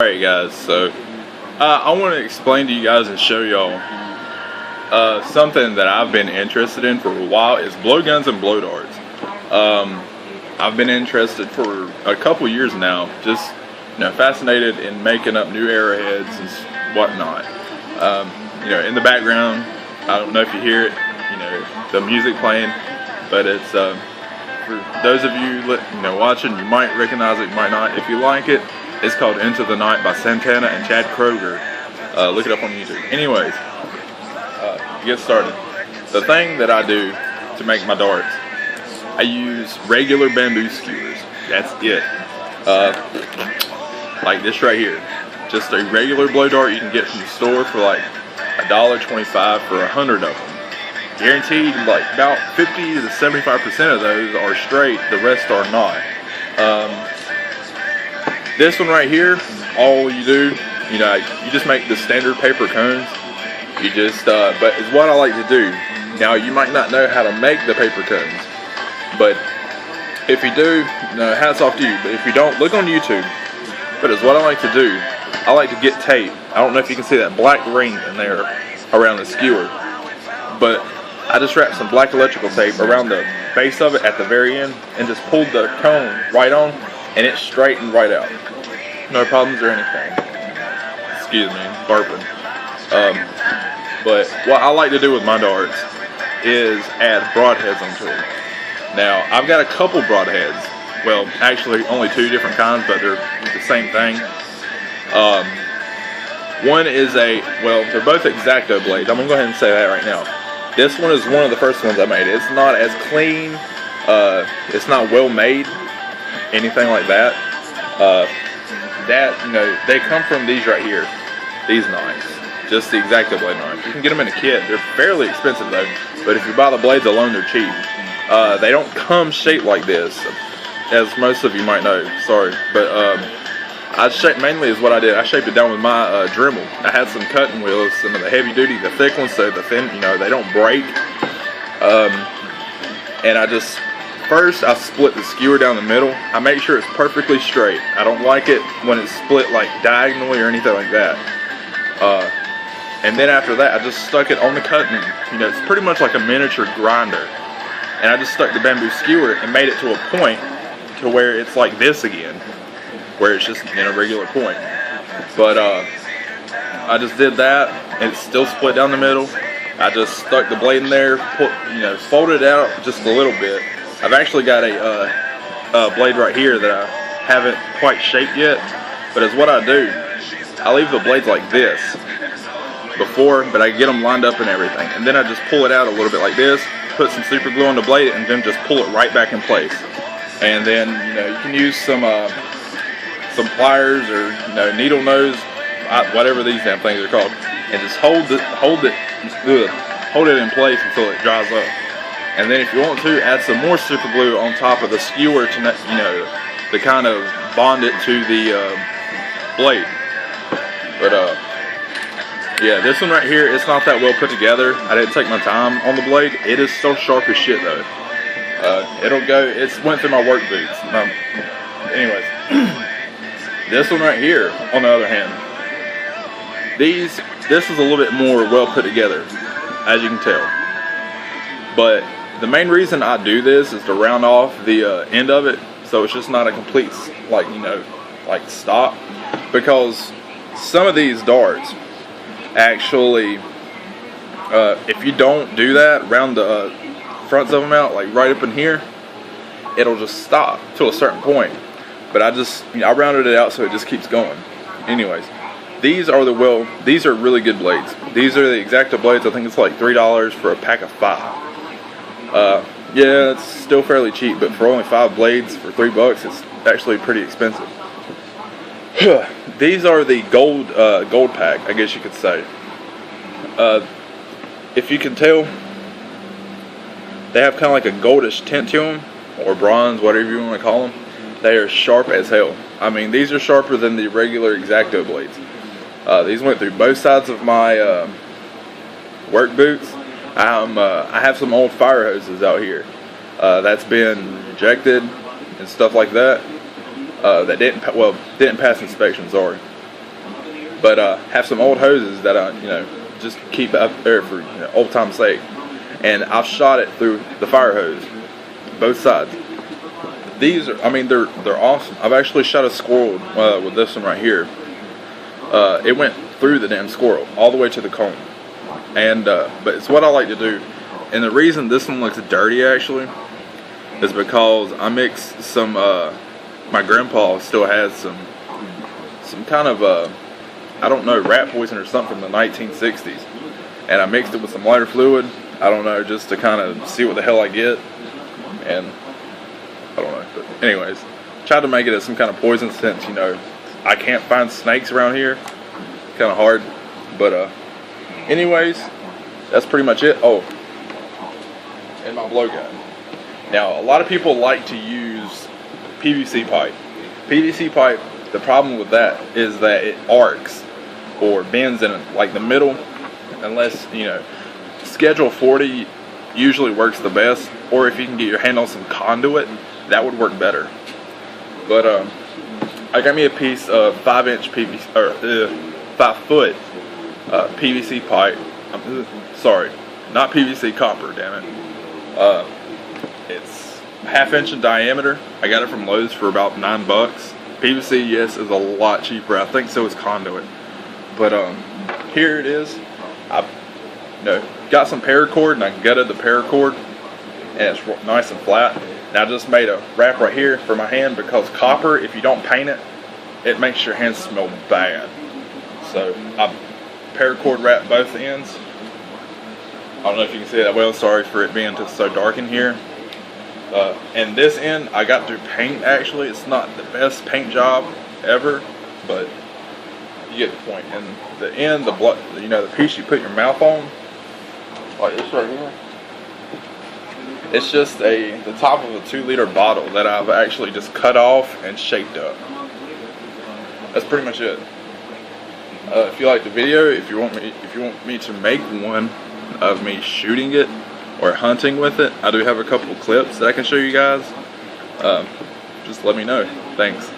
Alright guys, so I want to explain to you guys and show y'all something that I've been interested in for a while is blowguns and blow darts. I've been interested for a couple years now, just fascinated in making up new arrowheads and whatnot. In the background, I don't know if you hear it, the music playing, but it's for those of you watching, you might recognize it, you might not. If you like it, it's called Into the Night by Santana and Chad Kroger. Look it up on YouTube. Anyways, to get started, the thing that I do to make my darts, I use regular bamboo skewers. That's it. Like this right here. Just a regular blow dart you can get from the store for like $1.25 for 100 of them. Guaranteed, like about 50 to 75% of those are straight, the rest are not. This one right here, all you do, you just make the standard paper cones. You just, but it's what I like to do. Now, you might not know how to make the paper cones, but if you do, hats off to you. But if you don't, look on YouTube. But it's what I like to do. I like to get tape. I don't know if you can see that black ring in there around the skewer, but I just wrap some black electrical tape around the base of it at the very end and just pulled the cone right on, and it straightened right out. No problems or anything. Excuse me, burping. But what I like to do with my darts is add broadheads onto them. Now, I've got a couple broadheads. Well, actually only two different kinds, but they're the same thing. One is they're both X-Acto blades. I'm gonna go ahead and say that right now. This one is one of the first ones I made. It's not as clean, it's not well made, anything like that. They come from these right here, these knives, just the X-Acto blade knives. You can get them in a kit. They're fairly expensive though, but if you buy the blades alone, they're cheap. They don't come shaped like this, as most of you might know, sorry, but mainly is what I did. I shaped it down with my Dremel. I had some cutting wheels, some of the heavy duty, the thick ones, so the thin, they don't break. And first I split the skewer down the middle. I make sure it's perfectly straight. I don't like it when it's split like diagonally or anything like that. And then after that, I just stuck it on the cutting. It's pretty much like a miniature grinder. And I just stuck the bamboo skewer and made it to a point to where it's like this again, where it's just in a regular point. But I just did that, and it's still split down the middle. I just stuck the blade in there, folded it out just a little bit. I've actually got a blade right here that I haven't quite shaped yet, but it's what I do. I leave the blades like this before, but I get them lined up and everything, and then I just pull it out a little bit like this, put some super glue on the blade, and then just pull it right back in place. And then you can use some pliers or needle nose, whatever these damn things are called, and just hold it in place until it dries up. And then if you want to, add some more super glue on top of the skewer to kind of bond it to the blade. But yeah, this one right here, it's not that well put together. I didn't take my time on the blade. It is so sharp as shit though. It went through my work boots. Anyways, this one right here, on the other hand, this is a little bit more well put together, as you can tell. But the main reason I do this is to round off the end of it, so it's just not a complete like stop. Because some of these darts, actually, if you don't do that, round the fronts of them out, like right up in here, it'll just stop to a certain point. But I rounded it out so it just keeps going. Anyways, these are really good blades. These are the X-Acto blades. I think it's like $3 for a pack of 5. Yeah, it's still fairly cheap, but for only 5 blades for $3, it's actually pretty expensive. These are the gold pack, I guess you could say. If you can tell, they have kind of like a goldish tint to them, or bronze, whatever you want to call them. They are sharp as hell. I mean, these are sharper than the regular X-Acto blades. These went through both sides of my work boots. I have some old fire hoses out here that's been rejected and stuff like that. That didn't pass inspection. Sorry. but have some old hoses that I, you know, just keep up there for, you know, old time's sake. And I've shot it through the fire hose, both sides. These are, I mean, they're awesome. I've actually shot a squirrel with this one right here. It went through the damn squirrel all the way to the cone. And but it's what I like to do. And the reason this one looks dirty actually is because I mixed some. My grandpa still has some kind of I don't know, rat poison or something from the 1960s, and I mixed it with some lighter fluid. I don't know, just to kind of see what the hell I get, and I don't know. But anyways, tried to make it as some kind of poison since, you know, I can't find snakes around here. Kind of hard, but anyways, that's pretty much it. Oh, and my blowgun. Now, a lot of people like to use PVC pipe. PVC pipe, the problem with that is that it arcs or bends in like the middle, unless, you know, schedule 40 usually works the best, or if you can get your hand on some conduit, that would work better. But I got me a piece of 5-inch PVC, or 5-foot PVC pipe. Sorry, not PVC, copper, damn it. It's 1/2 inch in diameter. I got it from Lowe's for about $9. PVC, yes, is a lot cheaper. I think so is conduit. But here it is. I got some paracord, and I gutted the paracord, and it's nice and flat. And I just made a wrap right here for my hand, because copper, if you don't paint it, it makes your hands smell bad. So I paracord wrapped both ends. I don't know if you can see that well. Sorry for it being just so dark in here. And this end I got to paint. Actually, it's not the best paint job ever, but you get the point. And the end, the piece you put your mouth on, like this right here, it's just the top of a 2-liter bottle that I've actually just cut off and shaped up. That's pretty much it. If you like the video, if you want me to make one of me shooting it or hunting with it, I do have a couple of clips that I can show you guys. Just let me know. Thanks.